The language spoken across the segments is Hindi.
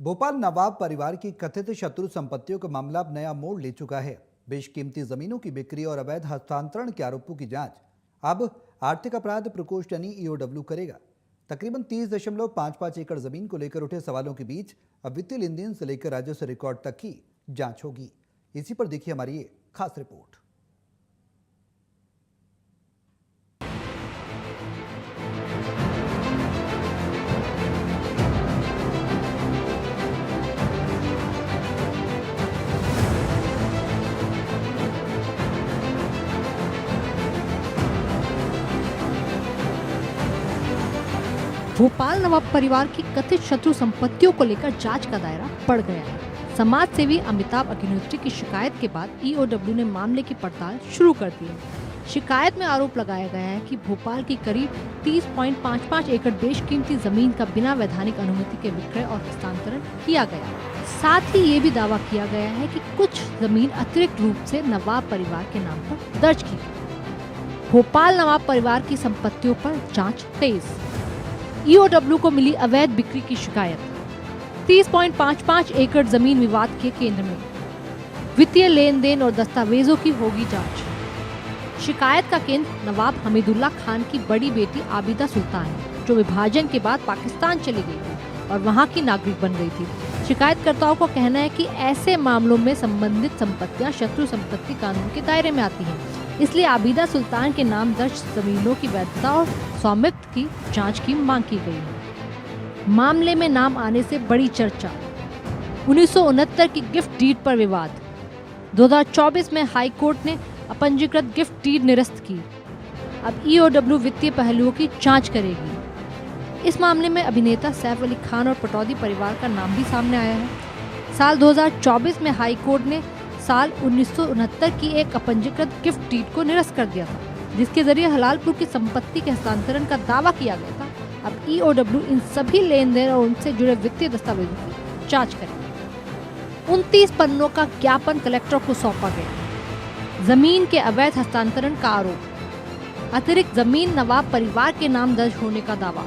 भोपाल नवाब परिवार की कथित शत्रु संपत्तियों का मामला अब नया मोड़ ले चुका है। बेशकीमती जमीनों की बिक्री और अवैध हस्तांतरण के आरोपों की जांच अब आर्थिक अपराध प्रकोष्ठ यानी ईओडब्ल्यू करेगा। तकरीबन 30.55 एकड़ जमीन को लेकर उठे सवालों के बीच अब वित्तीय लेन देन से लेकर राजस्व रिकॉर्ड तक की जांच होगी। इसी पर देखिए हमारी ये खास रिपोर्ट। भोपाल नवाब परिवार की कथित शत्रु संपत्तियों को लेकर जांच का दायरा बढ़ गया है। समाज सेवी अमिताभ अग्निहोत्री की शिकायत के बाद ईओडब्ल्यू ने मामले की पड़ताल शुरू कर दी है। शिकायत में आरोप लगाया गया है कि भोपाल की करीब 30.55 एकड़ बेशकीमती जमीन का बिना वैधानिक अनुमति के विक्रय और हस्तांतरण किया गया। साथ ही ये भी दावा किया गया है कि कुछ जमीन अतिरिक्त रूप से नवाब परिवार के नाम पर दर्ज की गई। भोपाल नवाब परिवार की संपत्तियों पर जाँच तेज। ईओडब्ल्यू को मिली अवैध बिक्री की शिकायत। 30.55 एकड़ जमीन विवाद के केंद्र में। वित्तीय लेन देन और दस्तावेजों की होगी जांच। शिकायत का केंद्र नवाब हमीदुल्ला खान की बड़ी बेटी आबिदा सुल्तान है, जो विभाजन के बाद पाकिस्तान चली गई थी और वहां की नागरिक बन गई थी। शिकायतकर्ताओं का कहना है कि ऐसे मामलों में संबंधित संपत्तियां शत्रु संपत्ति कानून के दायरे में आती हैं, इसलिए आबिदा सुल्तान के नाम दर्ज जमीनों की वैधता और स्वामित्व की जांच की मांग की गई है। मामले में नाम आने से बड़ी चर्चा। 1969 की गिफ्ट डीड पर विवाद। 2024 में हाई कोर्ट ने अपंजीकृत गिफ्ट डीड निरस्त की। अब ईओडब्ल्यू वित्तीय पहलुओं की जांच करेगी। इस मामले में अभिनेता सैफ अली खान और पटौदी परिवार का नाम भी सामने आया है। साल 2024 में हाई कोर्ट ने साल 1969 की एक अपंजीकृत गिफ्ट डीड को निरस्त कर दिया था, जिसके जरिए हलालपुर की संपत्ति के हस्तांतरण का दावा किया गया था। अब ईओडब्ल्यू इन सभी लेन देन और उनसे जुड़े वित्तीय दस्तावेजों की जांच करेगी। 29 पन्नों का ज्ञापन कलेक्टर को सौंपा गया। जमीन के अवैध हस्तांतरण का आरोप। अतिरिक्त जमीन नवाब परिवार के नाम दर्ज होने का दावा।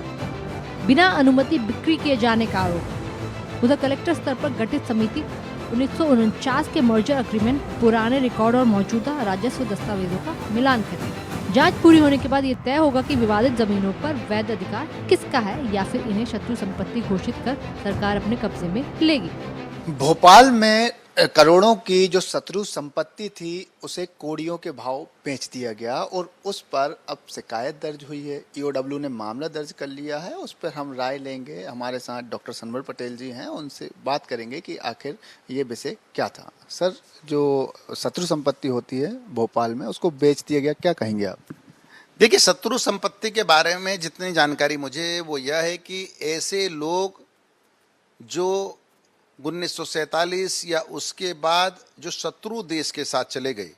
बिना अनुमति बिक्री किए जाने का आरोप। उधर कलेक्टर स्तर पर गठित समिति 1949 के मर्जर एग्रीमेंट, पुराने रिकॉर्ड और मौजूदा राजस्व दस्तावेजों का मिलान करेगी। जांच पूरी होने के बाद ये तय होगा कि विवादित जमीनों पर वैध अधिकार किसका है या फिर इन्हें शत्रु संपत्ति घोषित कर सरकार अपने कब्जे में लेगी। भोपाल में करोड़ों की जो शत्रु संपत्ति थी उसे कोड़ियों के भाव बेच दिया गया और उस पर अब शिकायत दर्ज हुई है। ईओडब्ल्यू ने मामला दर्ज कर लिया है। उस पर हम राय लेंगे। हमारे साथ डॉक्टर सनवर पटेल जी हैं, उनसे बात करेंगे कि आखिर ये विषय क्या था। सर, जो शत्रु संपत्ति होती है भोपाल में उसको बेच दिया गया, क्या कहेंगे आप? देखिए, शत्रु संपत्ति के बारे में जितनी जानकारी मुझे वो यह है कि ऐसे लोग जो 1947 या उसके बाद जो शत्रु देश के साथ चले गए,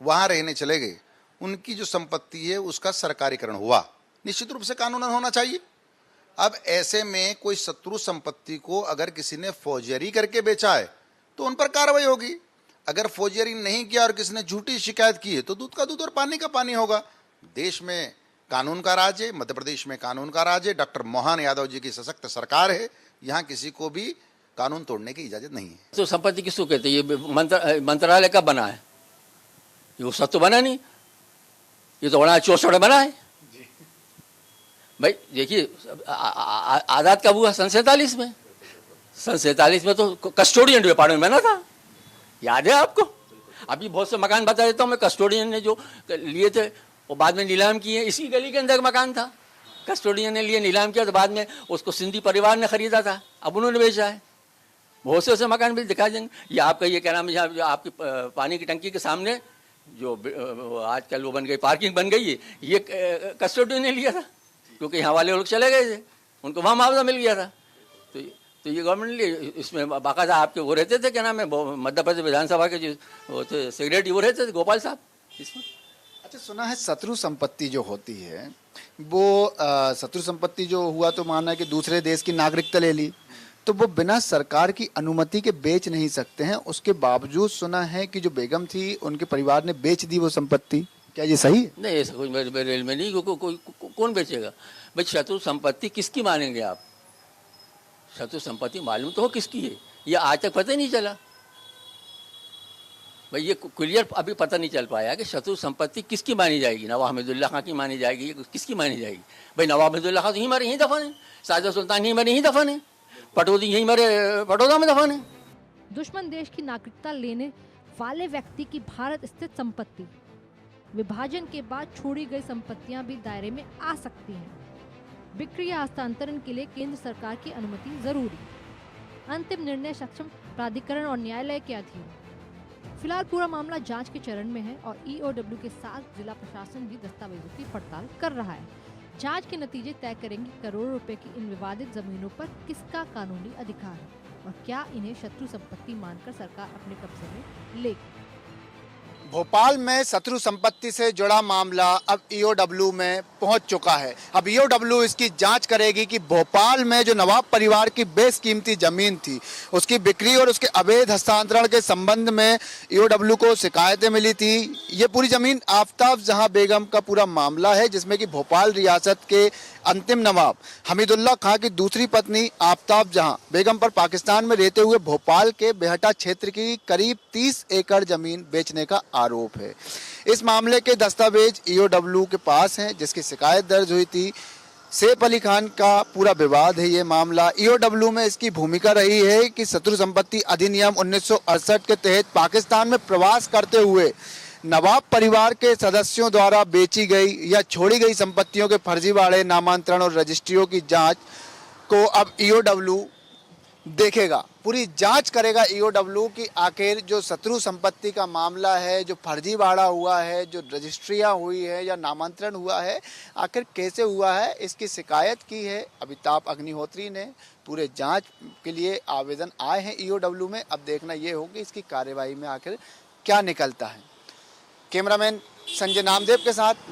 वहां रहने चले गए, उनकी जो संपत्ति है उसका सरकारीकरण हुआ। निश्चित रूप से कानूनन होना चाहिए। अब ऐसे में कोई शत्रु संपत्ति को अगर किसी ने फौजियरी करके बेचा है तो उन पर कार्रवाई होगी। अगर फौजियरी नहीं किया और किसी ने झूठी शिकायत की है तो दूध का दूध और पानी का पानी होगा। देश में कानून का राज है, मध्य प्रदेश में कानून का राज है। डॉक्टर मोहन यादव जी की सशक्त सरकार है। यहाँ किसी को भी कानून तोड़ने की इजाजत नहीं है। तो संपत्ति किसको कहते हैं? ये मंत्रालय कब बना है? ये वो सब तो बना नहीं, ये तो बना 64 बना है। भाई देखिए, आजाद कब हुआ? सन 47 में। सन 47 में तो कस्टोडियन डिपार्टमेंट बना था, याद है आपको? अभी बहुत से मकान बता देता हूँ मैं। कस्टोडियन ने जो लिए थे वो बाद में नीलाम किए। इसी गली के अंदर मकान था, कस्टोडियन ने लिए, नीलाम किया, तो बाद में उसको सिंधी परिवार ने खरीदा था, अब उन्होंने बेचा है। बहुत से ऐसे मकान भी दिखा देंगे। ये आपका ये क्या नाम है, आपकी पानी की टंकी के सामने जो आजकल वो बन गई, पार्किंग बन गई है, ये कस्टोडियन ने लिया था, क्योंकि यहाँ वाले लोग चले गए थे, उनको वहाँ मुआवजा मिल गया था। तो ये गवर्नमेंट ने लिए। इसमें बाकायदा आपके वो रहते थे, क्या नाम है, मध्य प्रदेश विधानसभा के जो वो थे सेक्रेटरी, वो रहते थे गोपाल साहब इसमें। अच्छा, सुना है शत्रु संपत्ति जो होती है वो शत्रु संपत्ति जो हुआ तो माना है कि दूसरे देश की नागरिकता ले ली, तो वो बिना सरकार की अनुमति के बेच नहीं सकते हैं। उसके बावजूद सुना है कि जो बेगम थी उनके परिवार ने बेच दी वो संपत्ति। क्या ये सही है? नहीं, ऐसा कुछ मेरे रेल में नहीं। कौन बेचेगा भाई? शत्रु संपत्ति किसकी मानेंगे आप? शत्रु संपत्ति मालूम तो हो किसकी है, ये आज तक पता ही नहीं चला भाई। ये क्लियर अभी पता नहीं चल पाया कि शत्रु संपत्ति किसकी मानी जाएगी, नवाब हमीदुल्लाह खां की मानी जाएगी, किसकी मानी जाएगी। भाई नवाब हमीदुल्लाह खां तो यहीं मरे, यहीं दफन है, साजिद सुल्तान यहीं मरे, यहीं दफन है, पटौदी यहीं मरे, पटौदा में दफन है। दुश्मन देश की नागरिकता लेने वाले व्यक्ति की भारत स्थित संपत्ति, विभाजन के बाद छोड़ी गई संपत्तियां भी दायरे में आ सकती हैं। बिक्री या हस्तांतरण के लिए केंद्र सरकार की अनुमति जरूरी। अंतिम निर्णय सक्षम प्राधिकरण और न्यायालय के अधीन। फिलहाल पूरा मामला जांच के चरण में है और ईओडब्ल्यू के साथ जिला प्रशासन भी दस्तावेजों की पड़ताल कर रहा है। जांच के नतीजे तय करेंगे करोड़ों रुपए की इन विवादित जमीनों पर किसका कानूनी अधिकार है और क्या इन्हें शत्रु संपत्ति मानकर सरकार अपने कब्जे में लेगी। भोपाल में शत्रु संपत्ति से जुड़ा मामला अब ईओडब्ल्यू में पहुंच चुका है। अब ईओडब्ल्यू इसकी जांच करेगी कि भोपाल में जो नवाब परिवार की बेशकीमती जमीन थी उसकी बिक्री और उसके अवैध हस्तांतरण के संबंध में ईओडब्ल्यू को शिकायतें मिली थी। ये पूरी जमीन आफताब जहां बेगम का पूरा मामला है, जिसमें कि भोपाल रियासत के अंतिम नवाब हमीदुल्लाह खां की दूसरी पत्नी आफताब जहां बेगम पर पाकिस्तान में रहते हुए भोपाल के बेहटा क्षेत्र की करीब 30 एकड़ जमीन बेचने का आरोप है। इस मामले के दस्तावेज ईओडब्ल्यू के पास हैं, जिसकी शिकायत दर्ज हुई थी। सैफ अली खान का पूरा विवाद है ये मामला। ईओडब्ल्यू में इसकी भूमिका रही है कि शत्रु संपत्ति अधिनियम 1968 के तहत पाकिस्तान में प्रवास करते हुए नवाब परिवार के सदस्यों द्वारा बेची गई या छोड़ी गई संपत्तियों के फर्जीवाड़े, नामांतरण और रजिस्ट्रियों की जांच को अब ईओडब्ल्यू देखेगा। पूरी जांच करेगा ईओडब्ल्यू की आखिर जो शत्रु संपत्ति का मामला है, जो फर्जीवाड़ा हुआ है, जो रजिस्ट्रियां हुई है या नामांतरण हुआ है, आखिर कैसे हुआ है। इसकी शिकायत की है अमिताभ अग्निहोत्री ने। पूरे जांच के लिए आवेदन आए हैं ईओडब्ल्यू में। अब देखना ये हो कि इसकी कार्यवाही में आखिर क्या निकलता है। कैमरामैन संजय नामदेव के साथ